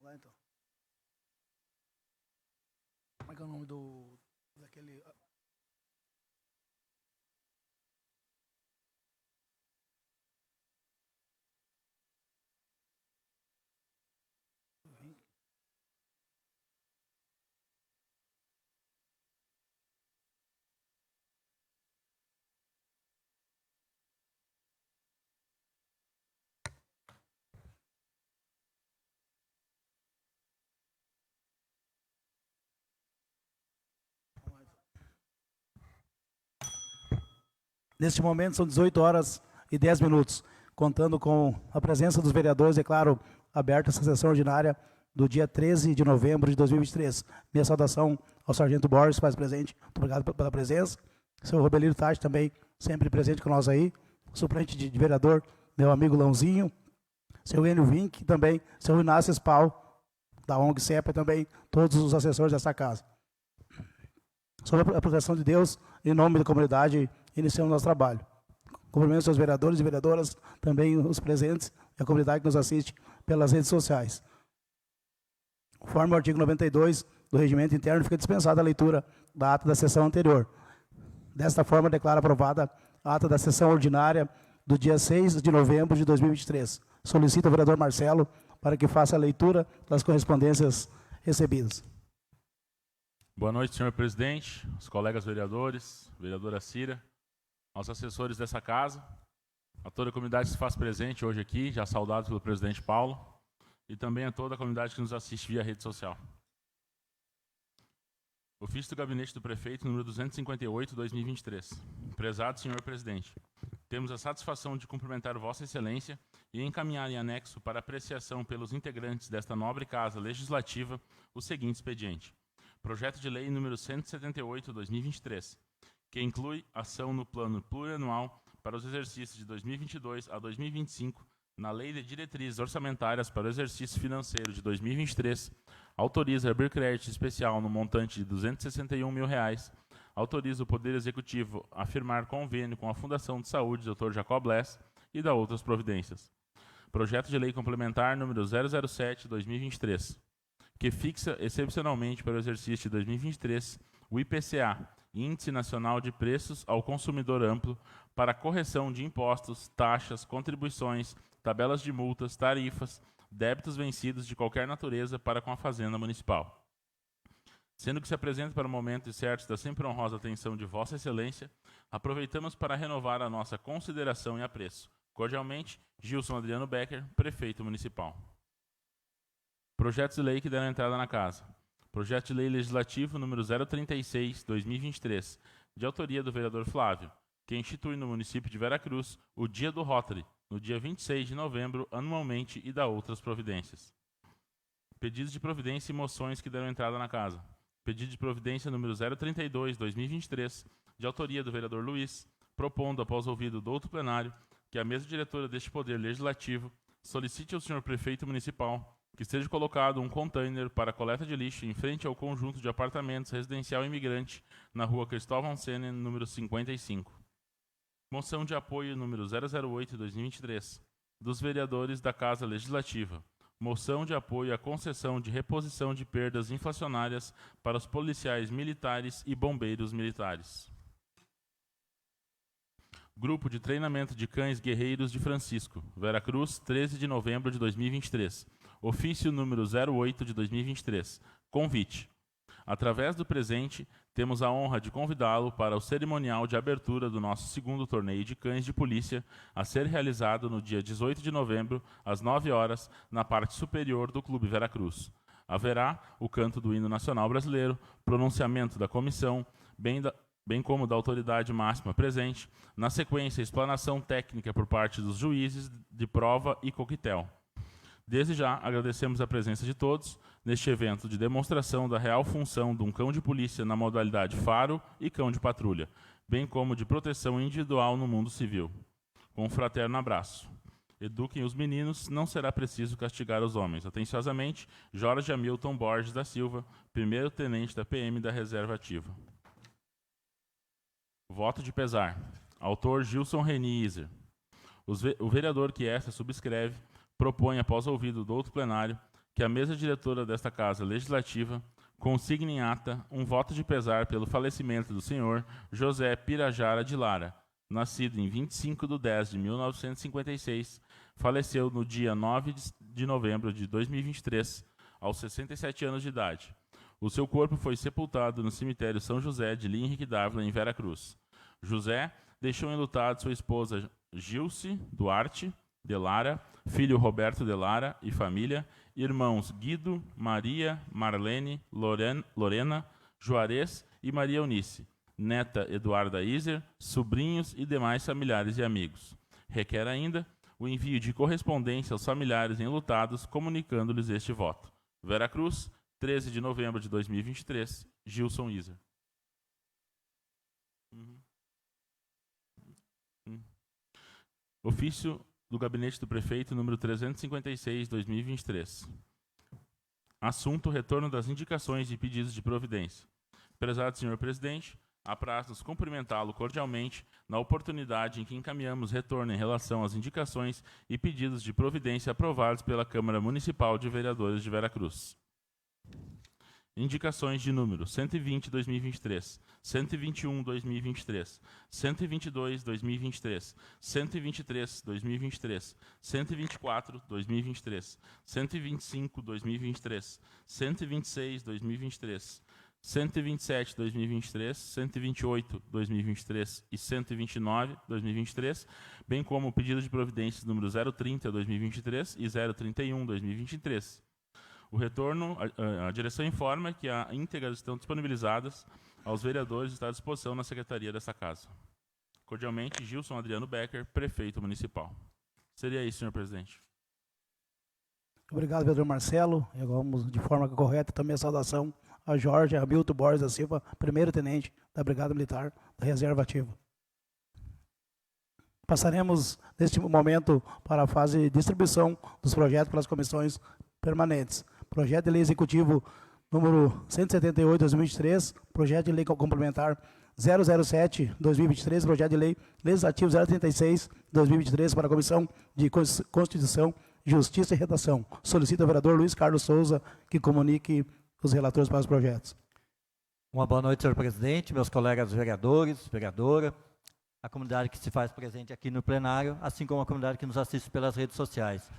Lá então. Como é que é o nome daquele... Neste momento são 18 horas e 10 minutos, contando com a presença dos vereadores, declaro aberta essa sessão ordinária do dia 13 de novembro de 2023. Minha saudação ao Sargento Borges, faz presente, muito obrigado pela presença. Seu Robelino Tati também, sempre presente com nós aí. Suplente de vereador, meu amigo Lãozinho. Seu Enio Vink também, seu Inácio Espal, da ONG CEPA também, todos os assessores dessa casa. Sob a proteção de Deus, em nome da comunidade, iniciamos nosso trabalho. Cumprimento seus vereadores e vereadoras, também os presentes e a comunidade que nos assiste pelas redes sociais. Conforme o artigo 92 do Regimento Interno, fica dispensada a leitura da ata da sessão anterior. Desta forma, declaro aprovada a ata da sessão ordinária do dia 6 de novembro de 2023. Solicito ao vereador Marcelo para que faça a leitura das correspondências recebidas. Boa noite, senhor presidente, os colegas vereadores, vereadora Cira, aos assessores dessa casa, a toda a comunidade que se faz presente hoje aqui, já saudado pelo presidente Paulo, e também a toda a comunidade que nos assiste via rede social. Ofício do Gabinete do Prefeito, número 258/2023. Prezado senhor presidente, temos a satisfação de cumprimentar Vossa Excelência e encaminhar em anexo para apreciação pelos integrantes desta nobre Casa Legislativa o seguinte expediente. Projeto de Lei número 178/2023, que inclui ação no plano plurianual para os exercícios de 2022 a 2025, na Lei de Diretrizes Orçamentárias para o exercício financeiro de 2023, autoriza abrir crédito especial no montante de R$ 261 mil, autoriza o Poder Executivo a firmar convênio com a Fundação de Saúde Dr. Jacob Less e dá outras providências. Projeto de Lei Complementar número 007/2023, que fixa excepcionalmente para o exercício de 2023 o IPCA, Índice Nacional de Preços ao Consumidor Amplo, para correção de impostos, taxas, contribuições, tabelas de multas, tarifas, débitos vencidos de qualquer natureza para com a Fazenda Municipal. Sendo que se apresenta para o momento e certos da sempre honrosa atenção de Vossa Excelência, aproveitamos para renovar a nossa consideração e apreço. Cordialmente, Gilson Adriano Becker, Prefeito Municipal. Projetos de lei que deram entrada na casa. Projeto de Lei Legislativo número 036/2023, de autoria do vereador Flávio, que institui no município de Veracruz o Dia do Rotary, no dia 26 de novembro, anualmente, e dá outras providências. Pedidos de providência e moções que deram entrada na casa. Pedido de providência número 032/2023, de autoria do vereador Luiz, propondo, após ouvido do outro plenário, que a mesa diretora deste Poder Legislativo solicite ao senhor Prefeito Municipal que seja colocado um container para coleta de lixo em frente ao conjunto de apartamentos residencial imigrante na rua Cristóvão Senen, número 55. Moção de apoio número 008/2023, dos vereadores da Casa Legislativa. Moção de apoio à concessão de reposição de perdas inflacionárias para os policiais militares e bombeiros militares. Grupo de Treinamento de Cães Guerreiros de Francisco, Veracruz, 13 de novembro de 2023. Ofício número 08/2023. Convite. Através do presente, temos a honra de convidá-lo para o cerimonial de abertura do nosso segundo torneio de cães de polícia, a ser realizado no dia 18 de novembro, às 9 horas, na parte superior do Clube Veracruz. Haverá o canto do hino nacional brasileiro, pronunciamento da comissão, bem como da autoridade máxima presente, na sequência, explanação técnica por parte dos juízes de prova e coquetel. Desde já, agradecemos a presença de todos neste evento de demonstração da real função de um cão de polícia na modalidade faro e cão de patrulha, bem como de proteção individual no mundo civil. Com um fraterno abraço. Eduquem os meninos, não será preciso castigar os homens. Atenciosamente, Jorge Hamilton Borges da Silva, primeiro-tenente da PM da Reserva Ativa. Voto de pesar. Autor Gilson Reni Iser. O vereador que esta subscreve propõe, após ouvido do outro plenário, que a mesa diretora desta Casa Legislativa consigne em ata um voto de pesar pelo falecimento do senhor José Pirajara de Lara, nascido em 25/10/1956, faleceu no dia 9 de novembro de 2023, aos 67 anos de idade. O seu corpo foi sepultado no cemitério São José de Lia Henrique Dávila, em Veracruz. José deixou enlutado sua esposa Gilce Duarte de Lara, filho Roberto de Lara e família, irmãos Guido, Maria, Marlene, Lorena, Juarez e Maria Eunice, neta Eduarda Iser, sobrinhos e demais familiares e amigos. Requer ainda o envio de correspondência aos familiares enlutados, comunicando-lhes este voto. Veracruz, 13 de novembro de 2023, Gilson Iser. Ofício do Gabinete do Prefeito, número 356, 2023. Assunto: retorno das indicações e pedidos de providência. Prezado senhor presidente, apraz-nos cumprimentá-lo cordialmente na oportunidade em que encaminhamos retorno em relação às indicações e pedidos de providência aprovados pela Câmara Municipal de Vereadores de Veracruz. Indicações de número 120/2023, 121/2023, 122/2023, 123/2023, 124/2023, 125/2023, 126/2023, 127/2023, 128/2023 e 129/2023, bem como o pedido de providências número 030/2023 e 031/2023. O retorno, a direção informa que a íntegra estão disponibilizadas aos vereadores e está à disposição na secretaria dessa casa. Cordialmente, Gilson Adriano Becker, prefeito municipal. Seria isso, senhor presidente. Obrigado, vereador Marcelo. E vamos, de forma correta, também a saudação a Jorge Hamilton Borges da Silva, primeiro-tenente da Brigada Militar da Reserva Ativa. Passaremos, neste momento, para a fase de distribuição dos projetos pelas comissões permanentes. Projeto de Lei Executivo número 178/2023, Projeto de Lei Complementar 007/2023, Projeto de Lei Legislativo 036/2023 para a Comissão de Constituição, Justiça e Redação. Solicito ao vereador Luiz Carlos Souza que comunique os relatores para os projetos. Uma boa noite, senhor presidente, meus colegas vereadores, vereadora, a comunidade que se faz presente aqui no plenário, assim como a comunidade que nos assiste pelas redes sociais.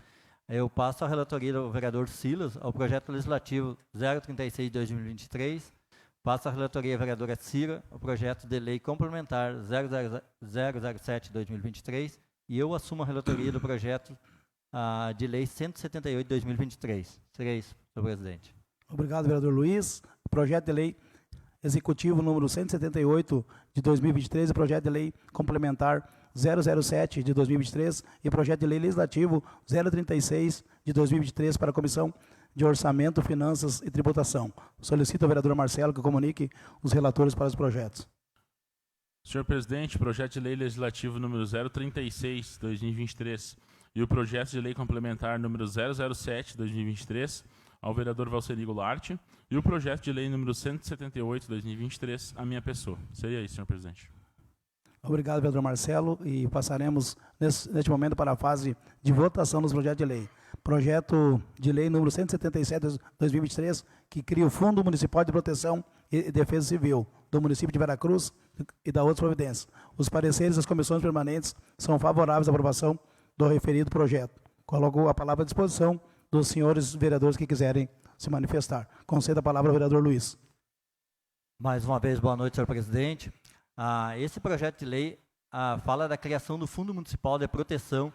Eu passo a relatoria do vereador Silas ao projeto legislativo 036/2023, passo a relatoria à vereadora Cira ao projeto de lei complementar 007/2023 e eu assumo a relatoria do projeto de lei 178/2023. Seria isso, senhor presidente. Obrigado, vereador Luiz. Projeto de Lei Executivo número 178/2023 e projeto de lei complementar 007/2023 e projeto de lei legislativo 036/2023 para a Comissão de Orçamento, Finanças e Tributação. Solicito ao vereador Marcelo que comunique os relatores para os projetos. Senhor presidente, projeto de lei legislativo número 036/2023 e o projeto de lei complementar número 007/2023 ao vereador Valceni Goulart e o projeto de lei número 178/2023 à minha pessoa. Seria isso, senhor presidente. Obrigado, vereador Marcelo, e passaremos neste momento para a fase de votação dos projetos de lei. Projeto de lei número 177/2023, que cria o Fundo Municipal de Proteção e Defesa Civil do município de Veracruz e da outras providências. Os pareceres das comissões permanentes são favoráveis à aprovação do referido projeto. Coloco a palavra à disposição dos senhores vereadores que quiserem se manifestar. Conceda a palavra ao vereador Luiz. Mais uma vez, boa noite, senhor presidente. Esse projeto de lei fala da criação do Fundo Municipal de Proteção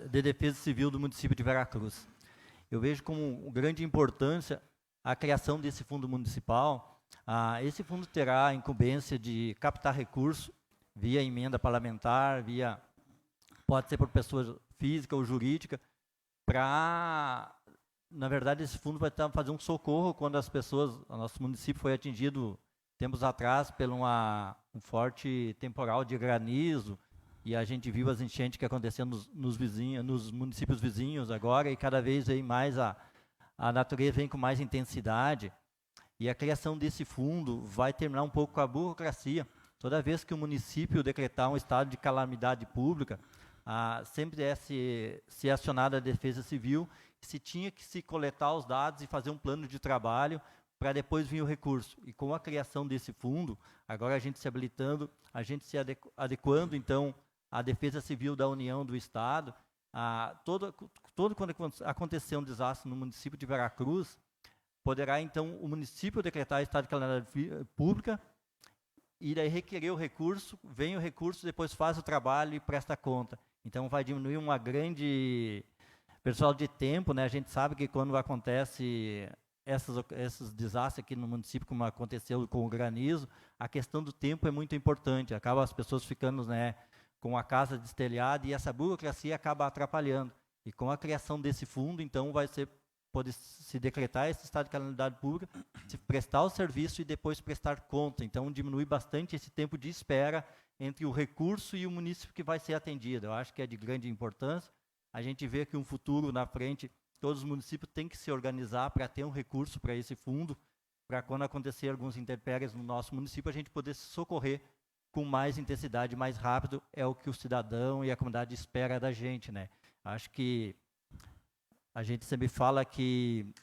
de Defesa Civil do município de Veracruz. Eu vejo como grande importância a criação desse fundo municipal. Esse fundo terá a incumbência de captar recursos via emenda parlamentar, pode ser por pessoa física ou jurídica, na verdade, esse fundo vai fazer um socorro quando o nosso município foi atingido tempos atrás por um forte temporal de granizo, e a gente viu as enchentes que aconteceram nos municípios vizinhos agora, e cada vez vem mais a natureza vem com mais intensidade, e a criação desse fundo vai terminar um pouco com a burocracia. Toda vez que o município decretar um estado de calamidade pública, sempre é se acionada a Defesa Civil, se tinha que se coletar os dados e fazer um plano de trabalho para depois vir o recurso. E com a criação desse fundo, agora a gente se habilitando, a gente se adequando, então, à Defesa Civil da União do Estado, todo quando acontecer um desastre no município de Veracruz, poderá, então, o município decretar estado de calamidade pública e daí requerer o recurso, vem o recurso, depois faz o trabalho e presta conta. Então, vai diminuir uma grande percentual de tempo, né? A gente sabe que quando acontece esses desastres aqui no município, como aconteceu com o granizo, a questão do tempo é muito importante. Acaba as pessoas ficando, né, com a casa destelhada e essa burocracia acaba atrapalhando. E com a criação desse fundo, então, pode se decretar esse estado de calamidade pública, se prestar o serviço e depois prestar conta. Então, diminui bastante esse tempo de espera entre o recurso e o município que vai ser atendido. Eu acho que é de grande importância. A gente vê que um futuro na frente, todos os municípios têm que se organizar para ter um recurso para esse fundo, para quando acontecer alguns intempéries no nosso município, a gente poder se socorrer com mais intensidade, mais rápido, é o que o cidadão e a comunidade espera da gente, né? Acho que a gente sempre fala que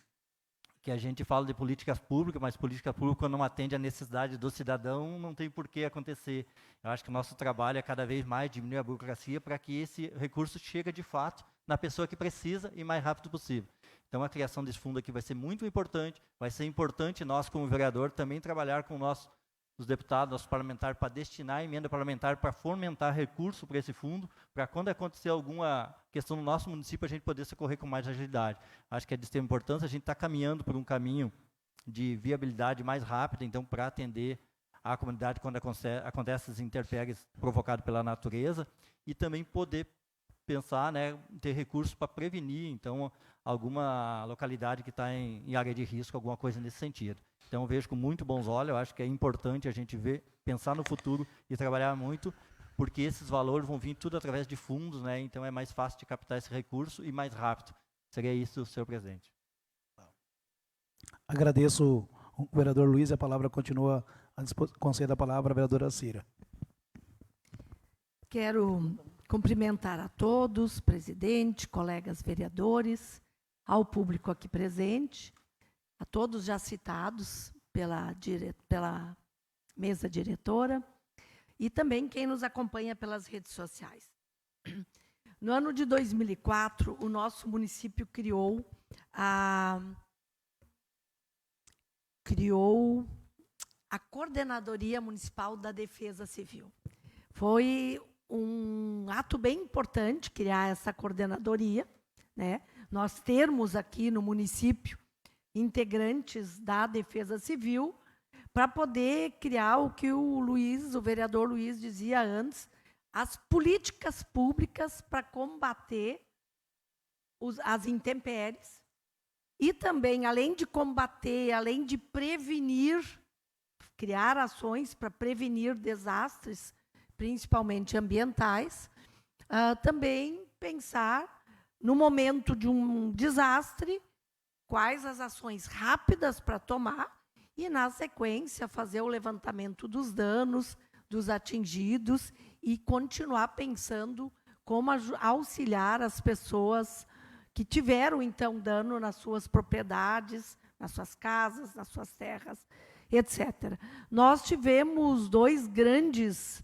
a gente fala de políticas públicas, mas política pública, quando não atende à necessidade do cidadão, não tem por que acontecer. Eu acho que o nosso trabalho é cada vez mais diminuir a burocracia para que esse recurso chegue de fato na pessoa que precisa e mais rápido possível. Então, a criação desse fundo aqui vai ser muito importante, vai ser importante nós, como vereador, também trabalhar com os deputados, nossos parlamentares, para destinar a emenda parlamentar para fomentar recurso para esse fundo, para quando acontecer alguma questão no nosso município, a gente poder socorrer com mais agilidade. Acho que é de extrema importância, a gente está caminhando por um caminho de viabilidade mais rápida, então, para atender a comunidade quando acontecem essas intempéries provocadas pela natureza, e também poder pensar, né, ter recursos para prevenir, então, alguma localidade que está em área de risco, alguma coisa nesse sentido. Então, eu vejo com muito bons olhos, eu acho que é importante a gente pensar no futuro e trabalhar muito, porque esses valores vão vir tudo através de fundos, né? Então é mais fácil de captar esse recurso e mais rápido. Seria isso, senhor presidente. Agradeço o vereador Luiz, a palavra continua à disposição. Concedo a palavra à vereadora Cira. Quero cumprimentar a todos, presidente, colegas vereadores, ao público aqui presente, a todos já citados pela mesa diretora e também quem nos acompanha pelas redes sociais. No ano de 2004, o nosso município criou a Coordenadoria Municipal da Defesa Civil. Foi um ato bem importante criar essa coordenadoria, né? Nós termos aqui no município integrantes da Defesa Civil para poder criar o que o vereador Luiz dizia antes, as políticas públicas para combater as intempéries e também, além de combater, além de prevenir, criar ações para prevenir desastres, principalmente ambientais, também pensar no momento de um desastre, quais as ações rápidas para tomar e, na sequência, fazer o levantamento dos danos, dos atingidos e continuar pensando como auxiliar as pessoas que tiveram, então, dano nas suas propriedades, nas suas casas, nas suas terras, etc. Nós tivemos duas grandes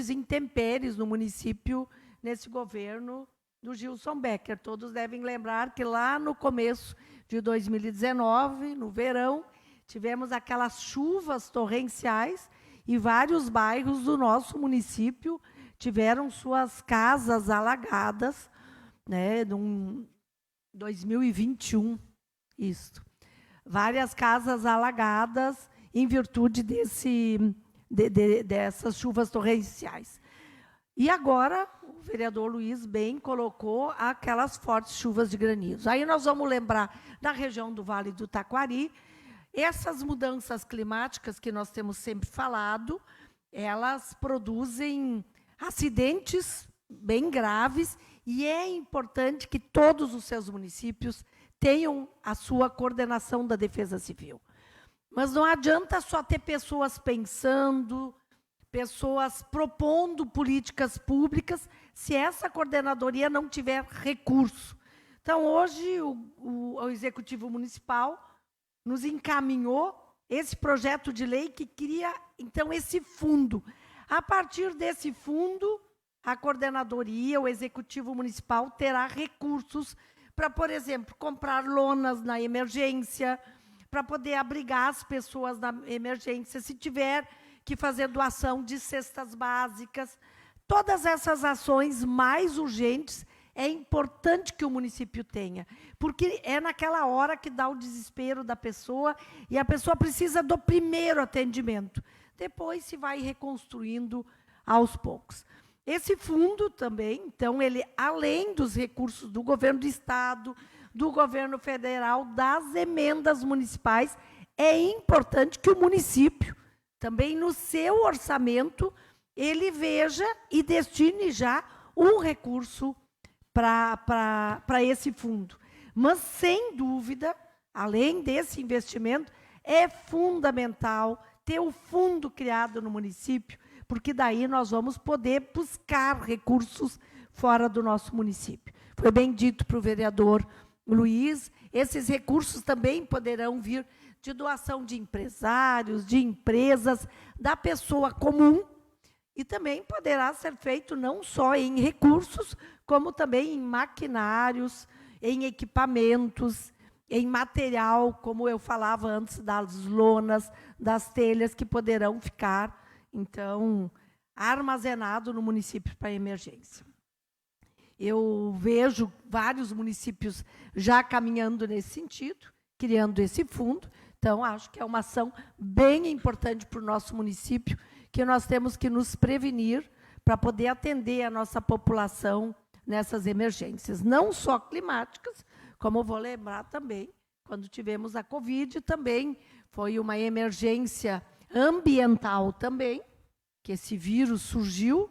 intempéries no município nesse governo do Gilson Becker. Todos devem lembrar que lá no começo de 2019, no verão, tivemos aquelas chuvas torrenciais e vários bairros do nosso município tiveram suas casas alagadas, né, em 2021, isso. Várias casas alagadas em virtude dessas chuvas torrenciais. E agora, o vereador Luiz bem colocou aquelas fortes chuvas de granizo. Aí nós vamos lembrar da região do Vale do Taquari, essas mudanças climáticas que nós temos sempre falado, elas produzem acidentes bem graves e é importante que todos os seus municípios tenham a sua coordenação da Defesa Civil. Mas não adianta só ter pessoas pensando, pessoas propondo políticas públicas, se essa coordenadoria não tiver recurso. Então, hoje, o Executivo Municipal nos encaminhou esse projeto de lei que cria, então, esse fundo. A partir desse fundo, a coordenadoria, o Executivo Municipal, terá recursos para, por exemplo, comprar lonas na emergência, para poder abrigar as pessoas na emergência, se tiver que fazer doação de cestas básicas. Todas essas ações mais urgentes é importante que o município tenha, porque é naquela hora que dá o desespero da pessoa e a pessoa precisa do primeiro atendimento. Depois se vai reconstruindo aos poucos. Esse fundo também, então, ele, além dos recursos do governo do Estado, do governo federal, das emendas municipais, é importante que o município, também no seu orçamento, ele veja e destine já um recurso para esse fundo. Mas, sem dúvida, além desse investimento, é fundamental ter o fundo criado no município, porque daí nós vamos poder buscar recursos fora do nosso município. Foi bem dito para o vereador Luiz, esses recursos também poderão vir de doação de empresários, de empresas, da pessoa comum, e também poderá ser feito não só em recursos, como também em maquinários, em equipamentos, em material, como eu falava antes, das lonas, das telhas, que poderão ficar, então, armazenado no município para emergência. Eu vejo vários municípios já caminhando nesse sentido, criando esse fundo. Então, acho que é uma ação bem importante para o nosso município, que nós temos que nos prevenir para poder atender a nossa população nessas emergências, não só climáticas, como vou lembrar também, quando tivemos a Covid, também foi uma emergência ambiental também, que esse vírus surgiu,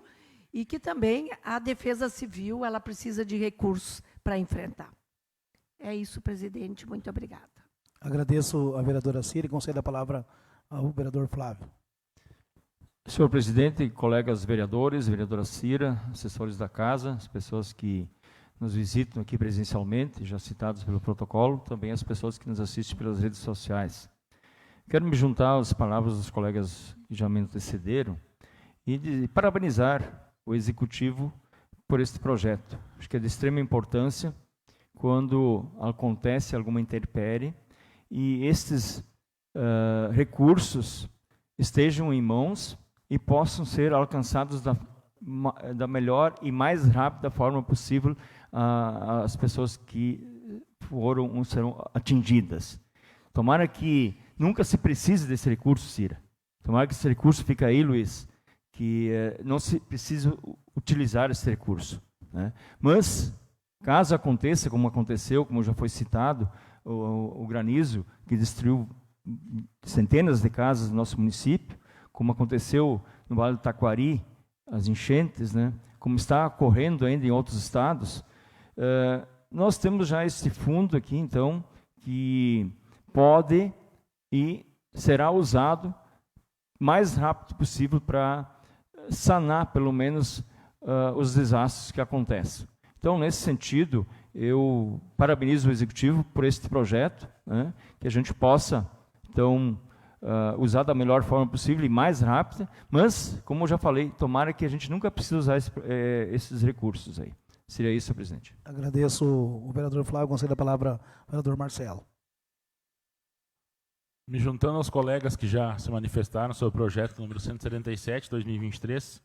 e que também a Defesa Civil ela precisa de recursos para enfrentar. É isso, presidente. Muito obrigada. Agradeço a vereadora Cira e concedo a palavra ao vereador Flávio. Senhor presidente, colegas vereadores, vereadora Cira, assessores da casa, as pessoas que nos visitam aqui presencialmente, já citados pelo protocolo, também as pessoas que nos assistem pelas redes sociais. Quero me juntar às palavras dos colegas que já me antecederam e parabenizar o Executivo por este projeto. Acho que é de extrema importância quando acontece alguma intempérie e estes recursos estejam em mãos e possam ser alcançados da melhor e mais rápida forma possível às pessoas que serão atingidas. Tomara que nunca se precise desse recurso, Cira. Tomara que esse recurso fique aí, Luiz, que não se precisa utilizar esse recurso, né? Mas, caso aconteça, como aconteceu, como já foi citado, o granizo que destruiu centenas de casas do nosso município, como aconteceu no Vale do Taquari, as enchentes, né? Como está ocorrendo ainda em outros estados, nós temos já esse fundo aqui, então, que pode e será usado mais rápido possível para sanar, pelo menos, os desastres que acontecem. Então, nesse sentido, eu parabenizo o Executivo por este projeto, né? Que a gente possa, então, usar da melhor forma possível e mais rápida, mas, como eu já falei, tomara que a gente nunca precise usar esses recursos aí. Seria isso, senhor presidente. Agradeço o vereador Flávio, concedo a palavra ao vereador Marcelo. Me juntando aos colegas que já se manifestaram sobre o projeto número 177, 2023,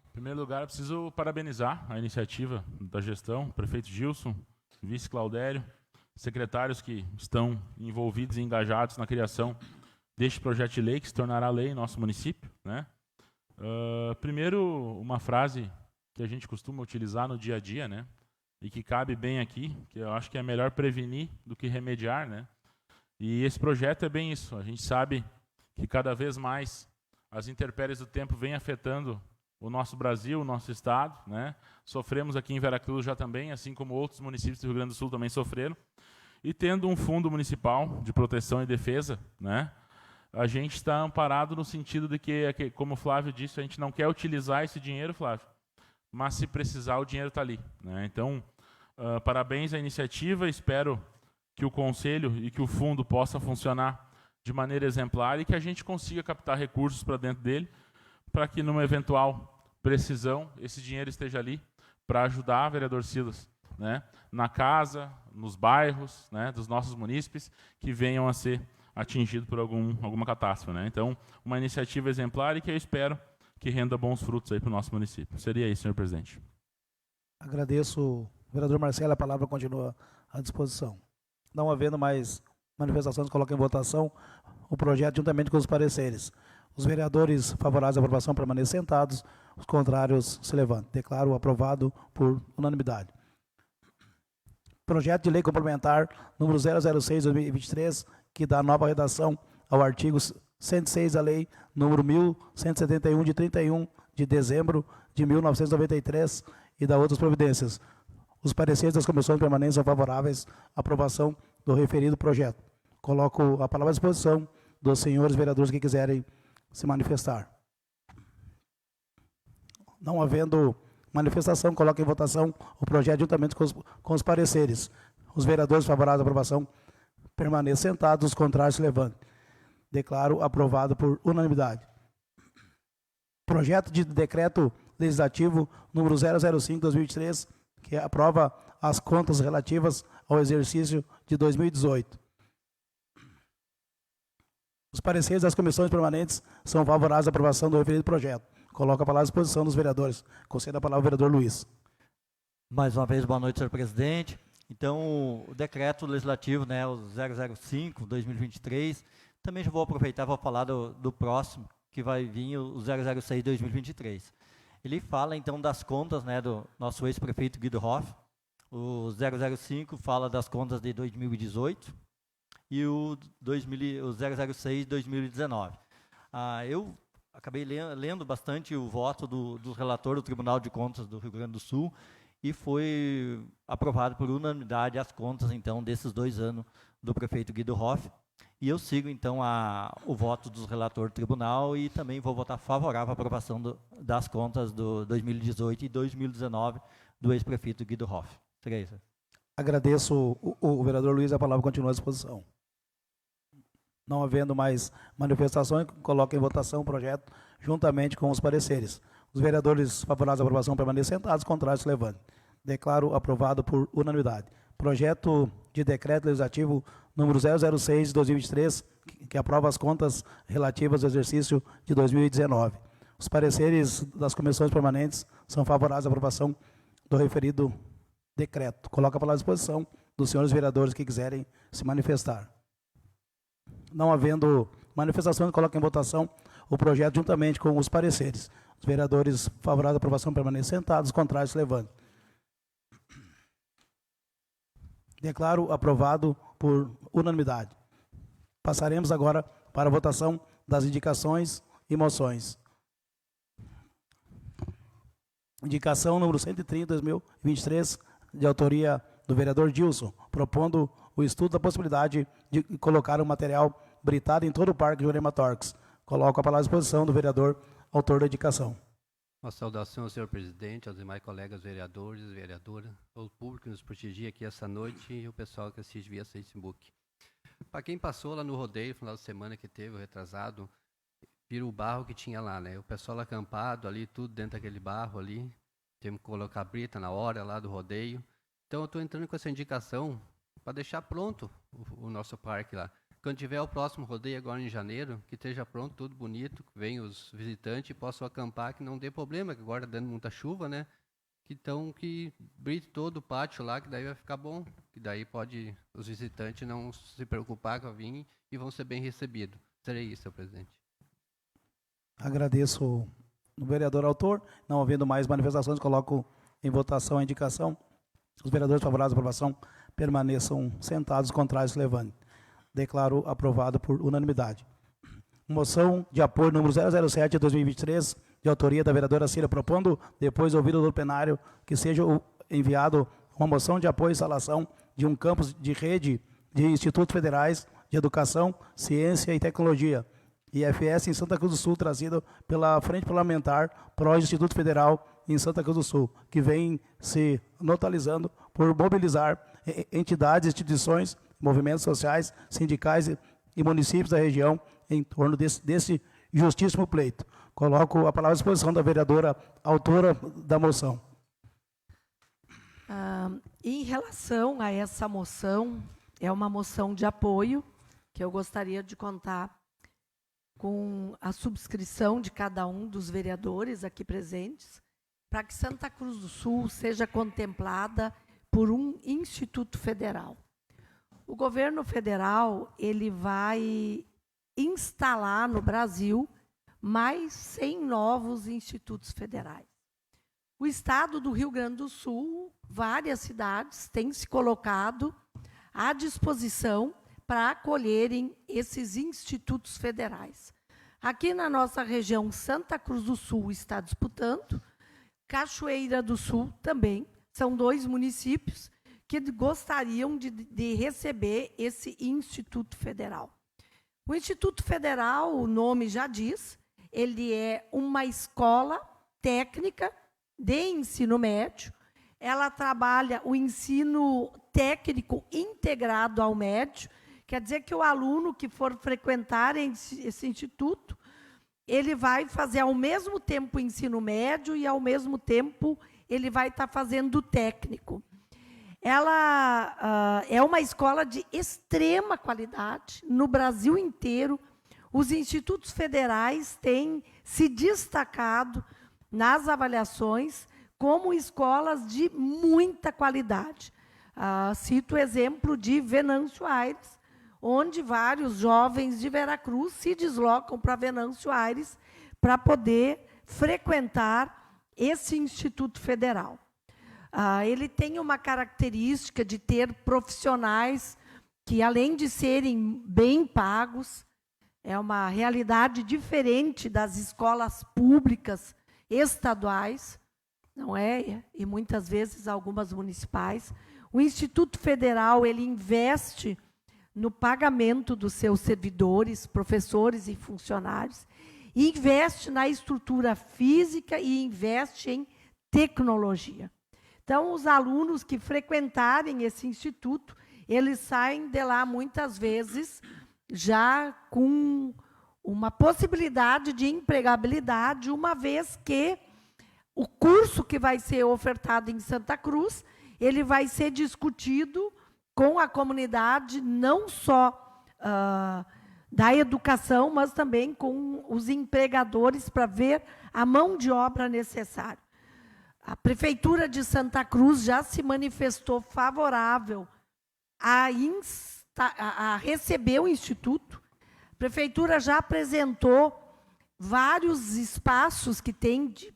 em primeiro lugar, eu preciso parabenizar a iniciativa da gestão, prefeito Gilson, vice Claudério, secretários que estão envolvidos e engajados na criação deste projeto de lei, que se tornará lei em nosso município, né? Primeiro, uma frase que a gente costuma utilizar no dia a dia, né? E que cabe bem aqui, que eu acho que é melhor prevenir do que remediar, né? E esse projeto é bem isso. A gente sabe que cada vez mais as intempéries do tempo vêm afetando o nosso Brasil, o nosso estado, né? Sofremos aqui em Veracruz já também, assim como outros municípios do Rio Grande do Sul também sofreram. E tendo um fundo municipal de proteção e defesa, né? A gente está amparado no sentido de que, como o Flávio disse, a gente não quer utilizar esse dinheiro, Flávio, mas se precisar, o dinheiro está ali, né? Então, Parabéns à iniciativa, espero que o Conselho e que o fundo possa funcionar de maneira exemplar e que a gente consiga captar recursos para dentro dele, para que numa eventual precisão esse dinheiro esteja ali para ajudar, vereador Silas, né, na casa, nos bairros, né, dos nossos munícipes que venham a ser atingidos por alguma catástrofe, né? Então, uma iniciativa exemplar e que eu espero que renda bons frutos aí para o nosso município. Seria isso, senhor presidente. Agradeço, vereador Marcelo, a palavra continua à disposição. Não havendo mais manifestações, coloco em votação o projeto juntamente com os pareceres. Os vereadores favoráveis à aprovação permanecem sentados, os contrários se levantam. Declaro aprovado por unanimidade. Projeto de lei complementar número 006/2023, que dá nova redação ao artigo 106 da lei número 1171 de 31 de dezembro de 1993 e da outras providências. Os pareceres das comissões permanentes são favoráveis à aprovação do referido projeto. Coloco a palavra à disposição dos senhores vereadores que quiserem se manifestar. Não havendo manifestação, coloco em votação o projeto juntamente com os pareceres. Os vereadores favoráveis à aprovação permaneçam sentados, os contrários se levantem. Declaro aprovado por unanimidade. Projeto de decreto legislativo número 005/2023, que aprova as contas relativas ao exercício de 2018. Os pareceres das comissões permanentes são favoráveis à aprovação do referido projeto. Coloco a palavra à disposição dos vereadores. Concedo a palavra ao vereador Luiz. Mais uma vez, boa noite, senhor presidente. Então, o decreto legislativo, né, o 005/2023, também já vou aproveitar para falar do próximo, que vai vir o 006/2023. Ele fala, então, das contas, né, do nosso ex-prefeito Guido Hoff. O 005 fala das contas de 2018 e o 006/2019. Eu acabei lendo bastante o voto do relator do Tribunal de Contas do Rio Grande do Sul e foi aprovado por unanimidade as contas, então, desses 2 anos do prefeito Guido Hoff. E eu sigo, então, o voto do relator do tribunal e também vou votar favorável à aprovação das contas do 2018 e 2019 do ex-prefeito Guido Hoff. Seria isso. Agradeço o vereador Luiz, a palavra continua à disposição. Não havendo mais manifestações, coloco em votação o projeto juntamente com os pareceres. Os vereadores favoráveis à aprovação permanecem sentados, contrários se levantem. Declaro aprovado por unanimidade. Projeto de decreto legislativo número 006/2023, que aprova as contas relativas ao exercício de 2019. Os pareceres das comissões permanentes são favoráveis à aprovação do referido decreto. Coloco a palavra à disposição dos senhores vereadores que quiserem se manifestar. Não havendo manifestações, coloco em votação o projeto juntamente com os pareceres. Os vereadores favoráveis à aprovação permanecem sentados, os contrários se levantem. Declaro aprovado por unanimidade. Passaremos agora para a votação das indicações e moções. Indicação número 130/2023, de autoria do vereador Dilson, propondo o estudo da possibilidade de colocar um material britado em todo o Parque Jurema Torques. Coloco a palavra à disposição do vereador, autor da indicação. Uma saudação ao senhor presidente, aos demais colegas vereadores e vereadoras, ao público que nos prestigia aqui essa noite e o pessoal que assiste via Facebook. Para quem passou lá no rodeio, no final de semana que teve, o retrasado, viram o barro que tinha lá, né? O pessoal acampado ali, tudo dentro daquele barro ali. Temos que colocar a brita na hora lá do rodeio. Então eu estou entrando com essa indicação para deixar pronto o nosso parque lá. Quando tiver o próximo rodeio agora em janeiro, que esteja pronto, tudo bonito, que venham os visitantes e possam acampar, que não dê problema, que agora dando muita chuva, né? Então que brite todo o pátio lá, que daí vai ficar bom, que daí pode os visitantes não se preocupar com a vir e vão ser bem recebidos. Seria isso, senhor presidente. Agradeço o vereador autor. Não havendo mais manifestações, coloco em votação a indicação. Os vereadores favoráveis à aprovação permaneçam sentados, contrários se levantem. Declaro aprovado por unanimidade. Moção de apoio número 007/2023, de autoria da vereadora Cira, propondo, depois de ouvido do plenário, que seja enviado uma moção de apoio à instalação de um campus de rede de institutos federais de educação, ciência e tecnologia, IFS, em Santa Cruz do Sul, trazido pela Frente Parlamentar Pró Instituto Federal em Santa Cruz do Sul, que vem se notabilizando por mobilizar entidades, instituições, movimentos sociais, sindicais e municípios da região em torno desse justíssimo pleito. Coloco a palavra à disposição da vereadora autora da moção. Em relação a essa moção, é uma moção de apoio, que eu gostaria de contar com a subscrição de cada um dos vereadores aqui presentes, para que Santa Cruz do Sul seja contemplada por um instituto federal. O governo federal, ele vai instalar no Brasil mais 100 novos institutos federais. O estado do Rio Grande do Sul, várias cidades têm se colocado à disposição para acolherem esses institutos federais. Aqui na nossa região, Santa Cruz do Sul está disputando, Cachoeira do Sul também, são 2 municípios que gostariam de receber esse Instituto Federal. O Instituto Federal, o nome já diz, ele é uma escola técnica de ensino médio, ela trabalha o ensino técnico integrado ao médio, quer dizer que o aluno que for frequentar esse instituto, ele vai fazer ao mesmo tempo o ensino médio e, ao mesmo tempo, ele vai estar fazendo o técnico. Ela é uma escola de extrema qualidade. No Brasil inteiro, os institutos federais têm se destacado nas avaliações como escolas de muita qualidade. Cito o exemplo de Venâncio Aires, onde vários jovens de Veracruz se deslocam para Venâncio Aires para poder frequentar esse Instituto Federal. Ele tem uma característica de ter profissionais que, além de serem bem pagos, é uma realidade diferente das escolas públicas estaduais, não é? E muitas vezes algumas municipais. O Instituto Federal, ele investe no pagamento dos seus servidores, professores e funcionários, e investe na estrutura física e investe em tecnologia. Então, os alunos que frequentarem esse instituto, eles saem de lá, muitas vezes, já com uma possibilidade de empregabilidade, uma vez que o curso que vai ser ofertado em Santa Cruz, ele vai ser discutido com a comunidade, não só da educação, mas também com os empregadores, para ver a mão de obra necessária. A Prefeitura de Santa Cruz já se manifestou favorável a receber o Instituto. A Prefeitura já apresentou vários espaços que tem de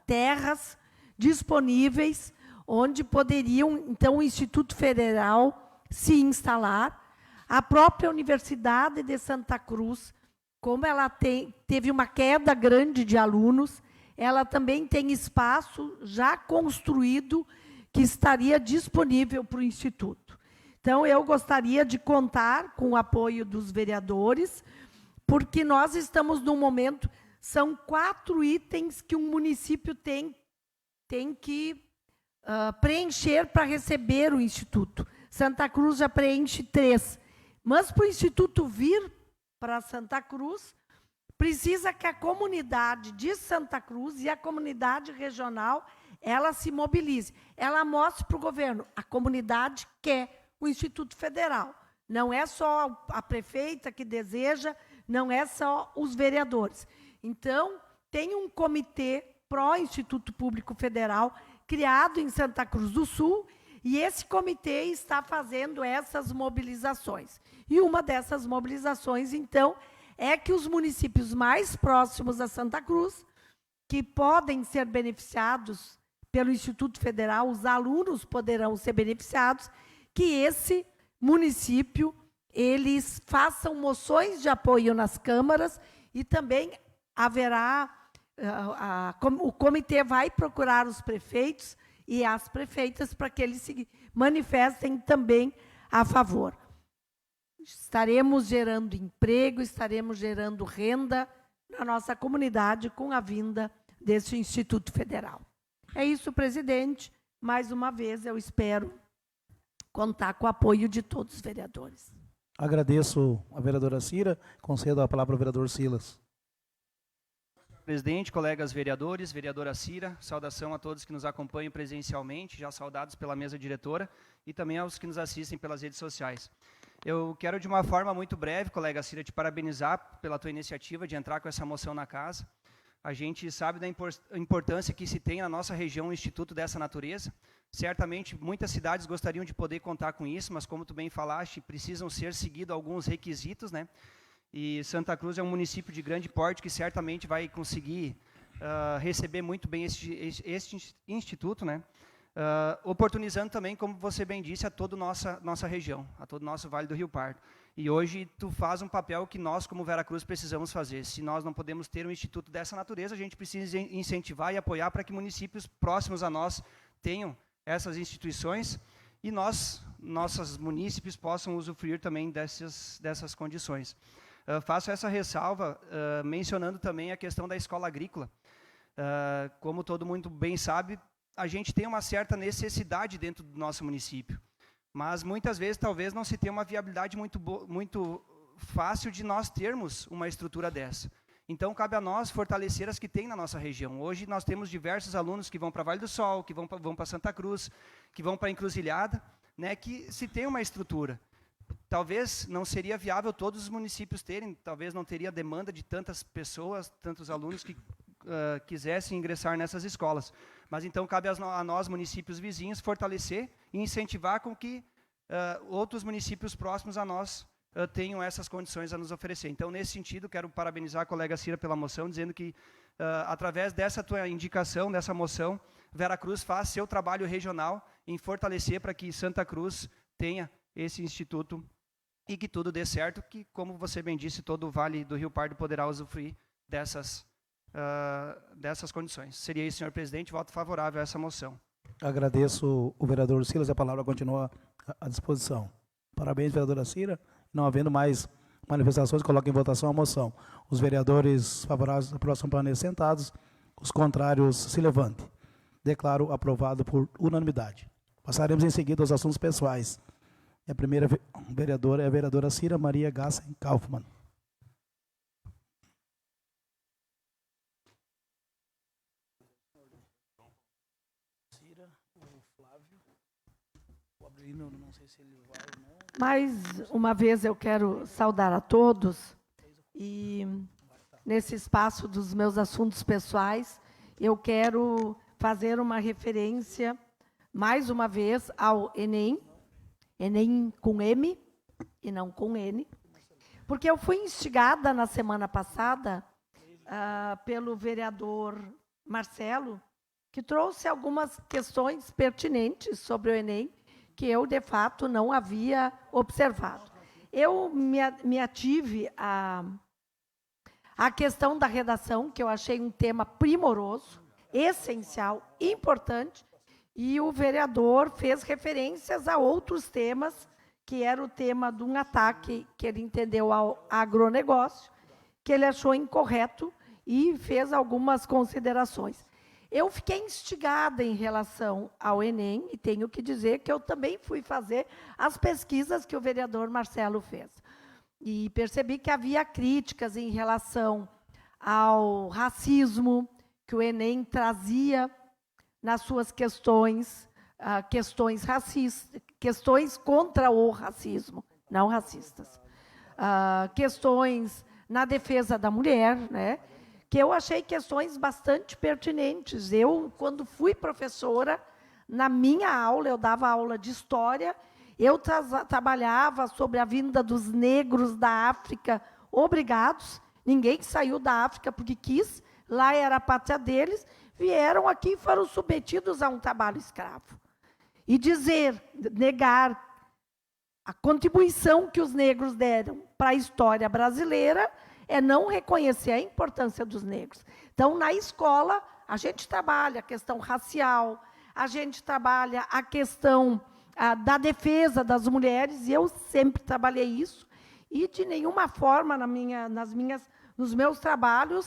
terras disponíveis, onde poderiam, então, o Instituto Federal se instalar. A própria Universidade de Santa Cruz, como ela teve uma queda grande de alunos, ela também tem espaço já construído que estaria disponível para o Instituto. Então, eu gostaria de contar com o apoio dos vereadores, porque nós estamos num momento, são 4 itens que um município tem que preencher para receber o Instituto. Santa Cruz já preenche 3. Mas para o Instituto vir para Santa Cruz, precisa que a comunidade de Santa Cruz e a comunidade regional, ela se mobilize. Ela mostre para o governo, a comunidade quer o Instituto Federal. Não é só a prefeita que deseja, não é só os vereadores. Então, tem um comitê pró-Instituto Público Federal, criado em Santa Cruz do Sul, e esse comitê está fazendo essas mobilizações. E uma dessas mobilizações, então, é que os municípios mais próximos a Santa Cruz, que podem ser beneficiados pelo Instituto Federal, os alunos poderão ser beneficiados, que esse município, eles façam moções de apoio nas câmaras e também haverá, o comitê vai procurar os prefeitos e as prefeitas para que eles se manifestem também a favor. Estaremos gerando emprego, estaremos gerando renda na nossa comunidade com a vinda desse Instituto Federal. É isso, presidente. mais uma vez, eu espero contar com o apoio de todos os vereadores. Agradeço a vereadora Cira, concedo a palavra ao vereador Silas. Presidente, colegas vereadores, vereadora Cira, saudação a todos que nos acompanham presencialmente, já saudados pela mesa diretora, e também aos que nos assistem pelas redes sociais. Eu quero, de uma forma muito breve, colega Cira, te parabenizar pela tua iniciativa de entrar com essa moção na casa. A gente sabe da importância que se tem na nossa região um instituto dessa natureza. Certamente, muitas cidades gostariam de poder contar com isso, mas, como tu bem falaste, precisam ser seguidos alguns requisitos, né? E Santa Cruz é um município de grande porte que certamente vai conseguir receber muito bem este instituto, né? Oportunizando também, como você bem disse, a toda nossa região, a todo o nosso Vale do Rio Pardo. E hoje tu faz um papel que nós, como Veracruz, precisamos fazer. Se nós não podemos ter um instituto dessa natureza, a gente precisa incentivar e apoiar para que municípios próximos a nós tenham essas instituições e nossos munícipes possam usufruir também dessas condições. Faço essa ressalva mencionando também a questão da escola agrícola. Como todo mundo bem sabe, a gente tem uma certa necessidade dentro do nosso município, mas muitas vezes talvez não se tenha uma viabilidade muito fácil de nós termos uma estrutura dessa. Então, cabe a nós fortalecer as que tem na nossa região. Hoje nós temos diversos alunos que vão para Vale do Sol, que vão para Santa Cruz, que vão para Encruzilhada, né, que se tem uma estrutura. Talvez não seria viável todos os municípios terem, talvez não teria demanda de tantas pessoas, tantos alunos que quisessem ingressar nessas escolas. Mas então cabe a nós, municípios vizinhos, fortalecer e incentivar com que outros municípios próximos a nós tenham essas condições a nos oferecer. Então, nesse sentido, quero parabenizar a colega Cira pela moção, dizendo que, através dessa tua indicação, dessa moção, Veracruz faz seu trabalho regional em fortalecer para que Santa Cruz tenha esse instituto e que tudo dê certo, que, como você bem disse, todo o Vale do Rio Pardo poderá usufruir dessas condições. Seria isso, senhor presidente, voto favorável a essa moção. Agradeço o vereador Silas, a palavra continua à disposição. Parabéns, vereadora Cira. Não havendo mais manifestações, coloco em votação a moção. Os vereadores favoráveis à aprovação permaneçam sentados, os contrários se levantem. Declaro aprovado por unanimidade. Passaremos em seguida aos assuntos pessoais. A primeira vereadora é a vereadora Cira Maria Gassen Kaufmann. Cira, o Flávio, o Abrino, não sei se ele vai ou não. Mais uma vez eu quero saudar a todos e, nesse espaço dos meus assuntos pessoais, eu quero fazer uma referência, mais uma vez, ao Enem, Enem com M e não com N, porque eu fui instigada na semana passada pelo vereador Marcelo, que trouxe algumas questões pertinentes sobre o Enem, que eu, de fato, não havia observado. Eu me ative à questão da redação, que eu achei um tema primoroso, essencial, importante, e o vereador fez referências a outros temas, que era o tema de um ataque que ele entendeu ao agronegócio, que ele achou incorreto e fez algumas considerações. Eu fiquei instigada em relação ao Enem e tenho que dizer que eu também fui fazer as pesquisas que o vereador Marcelo fez. E percebi que havia críticas em relação ao racismo, que o Enem trazia nas suas questões, questões racistas, questões contra o racismo, não racistas. Questões na defesa da mulher, né? Que eu achei questões bastante pertinentes. Eu, quando fui professora, na minha aula, eu dava aula de história, eu trabalhava sobre a vinda dos negros da África obrigados, ninguém saiu da África porque quis, lá era a pátria deles, vieram aqui e foram submetidos a um trabalho escravo. E negar a contribuição que os negros deram para a história brasileira é não reconhecer a importância dos negros. Então, na escola, a gente trabalha a questão racial, a gente trabalha a questão da defesa das mulheres, e eu sempre trabalhei isso, e de nenhuma forma, nos meus trabalhos,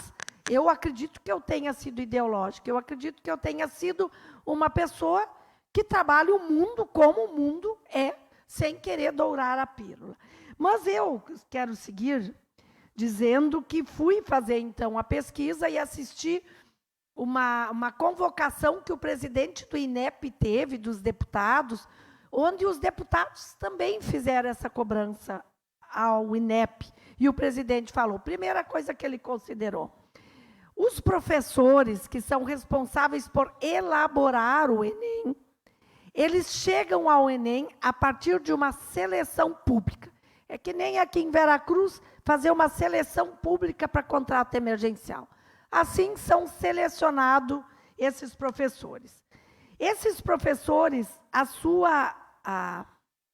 eu acredito que eu tenha sido ideológica, eu acredito que eu tenha sido uma pessoa que trabalha o mundo como o mundo é, sem querer dourar a pílula. Mas eu quero seguir dizendo que fui fazer, então, a pesquisa e assisti uma convocação que o presidente do INEP teve, dos deputados, onde os deputados também fizeram essa cobrança ao INEP. E o presidente falou, primeira coisa que ele considerou, os professores que são responsáveis por elaborar o Enem, eles chegam ao Enem a partir de uma seleção pública. É que nem aqui em Veracruz, fazer uma seleção pública para contrato emergencial. Assim são selecionados esses professores. Esses professores, a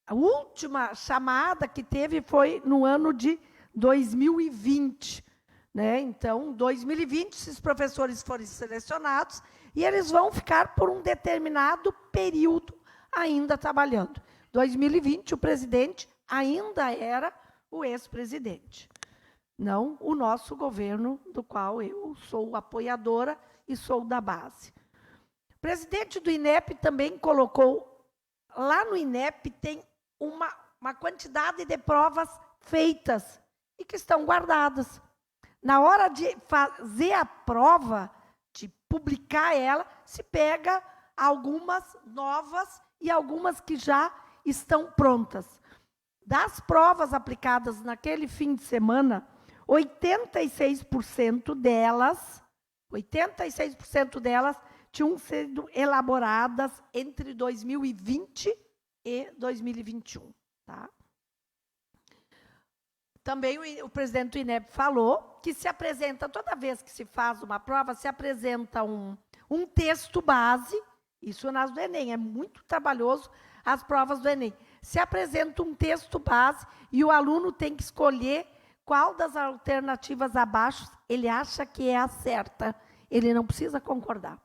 última chamada que teve foi no ano de 2020. Né? Então, em 2020, esses professores foram selecionados e eles vão ficar por um determinado período ainda trabalhando. 2020, o presidente ainda era o ex-presidente, não o nosso governo, do qual eu sou apoiadora e sou da base. O presidente do INEP também colocou, lá no INEP tem uma quantidade de provas feitas e que estão guardadas. Na hora de fazer a prova, de publicar ela, se pega algumas novas e algumas que já estão prontas. Das provas aplicadas naquele fim de semana, 86% delas tinham sido elaboradas entre 2020 e 2021. Tá? Também o presidente do INEP falou que se apresenta, toda vez que se faz uma prova, se apresenta um texto base, isso nas do Enem, é muito trabalhoso as provas do Enem. Se apresenta um texto base e o aluno tem que escolher qual das alternativas abaixo ele acha que é a certa. Ele não precisa concordar.